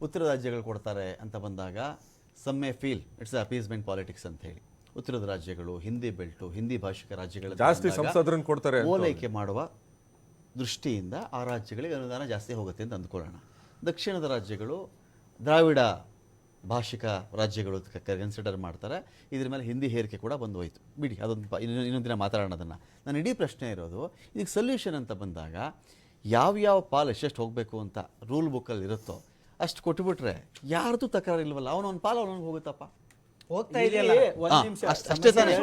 ಉತ್ತರ ರಾಜ್ಯಗಳು ಕೊಡ್ತಾರೆ ಅಂತ ಬಂದಾಗ some may feel it's appeasement politics ಅಂತ ಹೇಳಿ ಉತ್ತರದ ರಾಜ್ಯಗಳು ಹಿಂದಿ ಬೆಲ್ಟು ಹಿಂದಿ ಭಾಷಿಕ ರಾಜ್ಯಗಳು ಜಾಸ್ತಿ ಸಂಸದರನ್ನು ಕೊಡ್ತಾರೆ ಓಲೈಕೆ ಮಾಡುವ ದೃಷ್ಟಿಯಿಂದ ಆ ರಾಜ್ಯಗಳಿಗೆ ಅನುದಾನ ಜಾಸ್ತಿ ಹೋಗುತ್ತೆ ಅಂತ ಅಂದ್ಕೊಳ್ಳೋಣ. ದಕ್ಷಿಣದ ರಾಜ್ಯಗಳು ದ್ರಾವಿಡ ಭಾಷಿಕ ರಾಜ್ಯಗಳು ಕನ್ಸಿಡರ್ ಮಾಡ್ತಾರೆ. ಇದ್ರ ಮೇಲೆ ಹಿಂದಿ ಹೇರಿಕೆ ಕೂಡ ಬಂದು ಹೋಯ್ತು. ಬಿಡಿ, ಅದೊಂದು ಇನ್ನೊಂದು ದಿನ ಮಾತಾಡೋಣದನ್ನು. ನನ್ನ ಇಡೀ ಪ್ರಶ್ನೆ ಇರೋದು ಇದಕ್ಕೆ ಸೊಲ್ಯೂಷನ್ ಅಂತ ಬಂದಾಗ ಯಾವ್ಯಾವ ಪಾಲ್ ಎಷ್ಟೆಷ್ಟು ಹೋಗಬೇಕು ಅಂತ ರೂಲ್ ಬುಕ್ಕಲ್ಲಿ ಇರುತ್ತೋ ಅಷ್ಟು ಕೊಟ್ಟುಬಿಟ್ರೆ ಯಾರ್ದು ತಕರಾರು ಇಲ್ವಲ್ಲ, ಅವನೊಂದು ಪಾಲು ಅವನಿಗೆ ಹೋಗುತ್ತಪ್ಪ. ಹೋಗ್ತಾ ಇದೆಯಲ್ಲ ಅಷ್ಟೇ ತಾನೇ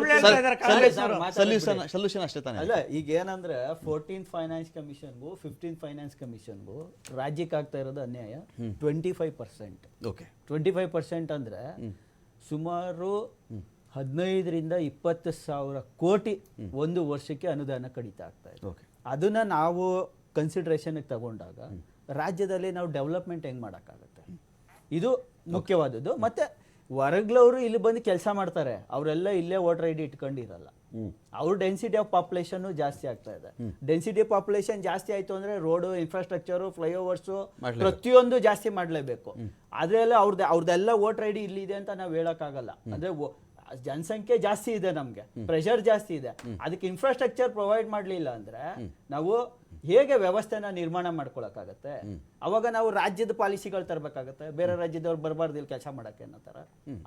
ಸೊಲ್ಯೂಷನ್, ಅಷ್ಟೇ ತಾನೇ. ಅಲ್ಲ, ಈಗ ಏನಂದ್ರೆ 14th ಫೈನಾನ್ಸ್ ಕಮಿಷನ್ಗೂ 15th ಫೈನಾನ್ಸ್ ಕಮಿಷನ್ಗೂ ರಾಜ್ಯಕ್ಕೆ ಆಗ್ತಾ ಇರೋದು ಅನ್ಯಾಯ 25%. ಓಕೆ, 25% ಅಂದ್ರೆ ಸುಮಾರು 15ರಿಂದ 20 ಸಾವಿರ ಕೋಟಿ ಒಂದು ವರ್ಷಕ್ಕೆ ಅನುದಾನ ಕಡಿತ ಆಗ್ತಾ ಇದೆ. ಅದನ್ನ ನಾವು ಕನ್ಸಿಡರೇಷನ್ಗೆ ತಗೊಂಡಾಗ ರಾಜ್ಯದಲ್ಲಿ ನಾವು ಡೆವಲಪ್ಮೆಂಟ್ ಹೆಂಗ್ ಮಾಡೋಕ್ಕಾಗತ್ತೆ, ಇದು ಮುಖ್ಯವಾದದ್ದು. ಮತ್ತೆ ಹೊರಗ್ಲವರು ಇಲ್ಲಿ ಬಂದು ಕೆಲಸ ಮಾಡ್ತಾರೆ, ಅವರೆಲ್ಲ ಇಲ್ಲೇ ವೋಟರ್ ಐ ಡಿ ಇಟ್ಕೊಂಡಿರಲ್ಲ. ಅವ್ರ ಡೆನ್ಸಿಟಿ ಆಫ್ ಪಾಪ್ಯುಲೇಷನ್ ಜಾಸ್ತಿ ಆಗ್ತಾ ಇದೆ. ಡೆನ್ಸಿಟಿ ಪಾಪ್ಯುಲೇಷನ್ ಜಾಸ್ತಿ ಆಯ್ತು ಅಂದ್ರೆ ರೋಡು, ಇನ್ಫ್ರಾಸ್ಟ್ರಕ್ಚರು, ಫ್ಲೈಓವರ್ಸು ಪ್ರತಿಯೊಂದು ಜಾಸ್ತಿ ಮಾಡಲೇಬೇಕು. ಅದೆಲ್ಲ ಅವ್ರದ್ದೆಲ್ಲ ವೋಟರ್ ಐ ಡಿ ಇಲ್ಲಿದೆ ಅಂತ ನಾವು ಹೇಳಕ್ಕಾಗಲ್ಲ. ಅಂದ್ರೆ ಜನಸಂಖ್ಯೆ ಜಾಸ್ತಿ ಇದೆ, ನಮ್ಗೆ ಪ್ರೆಷರ್ ಜಾಸ್ತಿ ಇದೆ. ಅದಕ್ಕೆ ಇನ್ಫ್ರಾಸ್ಟ್ರಕ್ಚರ್ ಪ್ರೊವೈಡ್ ಮಾಡಲಿಲ್ಲ ಅಂದ್ರೆ ನಾವು ಹೇಗೆ ವ್ಯವಸ್ಥೆನ ನಿರ್ಮಾಣ ಮಾಡ್ಕೊಳಕ್ಕಾಗತ್ತೆ? ಅವಾಗ ನಾವು ರಾಜ್ಯದ ಪಾಲಿಸಿಗಳು ತರಬೇಕಾಗತ್ತೆ. ಬೇರೆ ರಾಜ್ಯದವ್ರು ಬರಬಾರ್ದು ಇಲ್ಲಿ ಕೆಲಸ ಮಾಡಕ್ಕೆ ಅನ್ನೋ ತರ.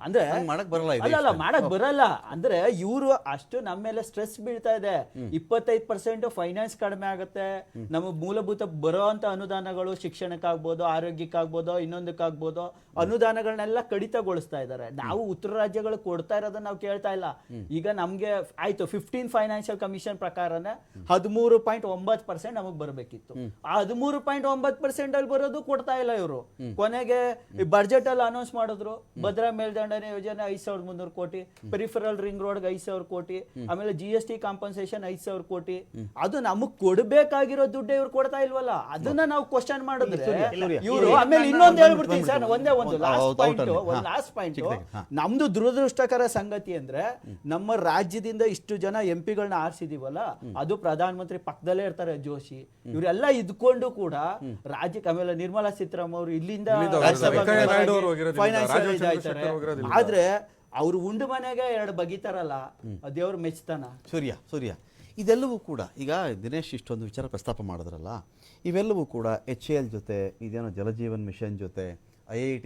ಅಂದ್ರೆ ಅಲ್ಲ ಮಾಡಕ್ ಬರಲ್ಲ. ಅಂದ್ರೆ ಇವರು ಅಷ್ಟು ನಮ್ಮ ಮೇಲೆ ಸ್ಟ್ರೆಸ್ ಬೀಳ್ತಾ ಇದೆ. 25% ಫೈನಾನ್ಸ್ ಕಡಿಮೆ ಆಗುತ್ತೆ. ನಮಗೆ ಮೂಲಭೂತ ಬರೋ ಅಂತ ಅನುದಾನಗಳು ಶಿಕ್ಷಣಕ್ಕಾಗ್ಬೋದು, ಆರೋಗ್ಯಕ್ಕಾಗ್ಬೋದು, ಇನ್ನೊಂದಕ್ಕಾಗ್ಬೋದು, ಅನುದಾನಗಳನ್ನೆಲ್ಲ ಕಡಿತಗೊಳಿಸ್ತಾ ಇದ್ದಾರೆ. ನಾವು ಉತ್ತರ ರಾಜ್ಯಗಳು ಕೊಡ್ತಾ ಇರೋದನ್ನ ನಾವು ಕೇಳ್ತಾ ಇಲ್ಲ. ಈಗ ನಮ್ಗೆ ಆಯ್ತು 15th ಫೈನಾನ್ಷಿಯಲ್ ಕಮಿಷನ್ ಪ್ರಕಾರನೇ 13.9% ನಮಗ್ ಬರಬೇಕಿತ್ತು. ಆ 13.9% ಅಲ್ಲಿ ಬರೋದು ಕೊಡ್ತಾ ಇಲ್ಲ ಇವರು. ಕೊನೆಗೆ ಬಜೆಟ್ ಅಲ್ಲಿ ಅನೌನ್ಸ್ ಮಾಡಿದ್ರು, ಭದ್ರಾ ಮೇಲ್ದಂಡನೆ ಯೋಜನೆ 5,300 ಕೋಟಿ, ಪೆರಿಫರಲ್ ರಿಂಗ್ ರೋಡ್ 5,000 ಕೋಟಿ, ಆಮೇಲೆ GST ಕಾಂಪನ್ಸೇಷನ್ 5,000 ಕೋಟಿ. ಅದು ನಮಗ್ ಕೊಡ್ಬೇಕಾಗಿರೋ ದುಡ್ಡು ಇವ್ರು ಕೊಡ್ತಾ ಇಲ್ವಲ್ಲ. ಅದನ್ನ ನಾವು ಕ್ವಶನ್ ಮಾಡಿದ್ರೆ ಇವರು ಆಮೇಲೆ ಇನ್ನೊಂದು ಹೇಳ್ಬಿಡ್ತೀನಿ ಸರ್, ಒಂದು ಲಾಸ್ಟ್ ಪಾಯಿಂಟ್. ನಮ್ದು ದುರದೃಷ್ಟಕರ ಸಂಗತಿ ಅಂದ್ರೆ ನಮ್ಮ ರಾಜ್ಯದಿಂದ ಇಷ್ಟು ಜನ MP ಗಳನ್ನ ಆರಿಸಿದೀವಲ್ಲ, ಅದು ಪ್ರಧಾನ ಮಂತ್ರಿ ಪಕ್ಕದಲ್ಲೇ ಇರ್ತಾರೆ ಜೋಶಿ, ಇವರೆಲ್ಲ ಇದ್ಕೊಂಡು ಕೂಡ ರಾಜ್ಯಕ್ಕೆ. ಆಮೇಲೆ ನಿರ್ಮಲಾ ಸೀತಾರಾಮನ್ ಅವರು ಇಲ್ಲಿಂದ ಫೈನಾನ್ಸಿಯಲ್ ಆದ್ರೆ ಅವ್ರು ಉಂಡು ಮನೆಗೆ 2 ಬಗಿತಾರಲ್ಲ, ದೇವ್ರ ಮೆಚ್ತಾನ. ಸೂರ್ಯ ಇದೆಲ್ಲವೂ ಕೂಡ ಈಗ ದಿನೇಶ್ ಇಷ್ಟೊಂದು ವಿಚಾರ ಪ್ರಸ್ತಾಪ ಮಾಡಿದ್ರಲ್ಲ, ಇವೆಲ್ಲವೂ ಕೂಡ HAL ಜೊತೆ, ಇದೇನೋ ಜಲಜೀವನ್ ಮಿಷನ್ ಜೊತೆ, IIT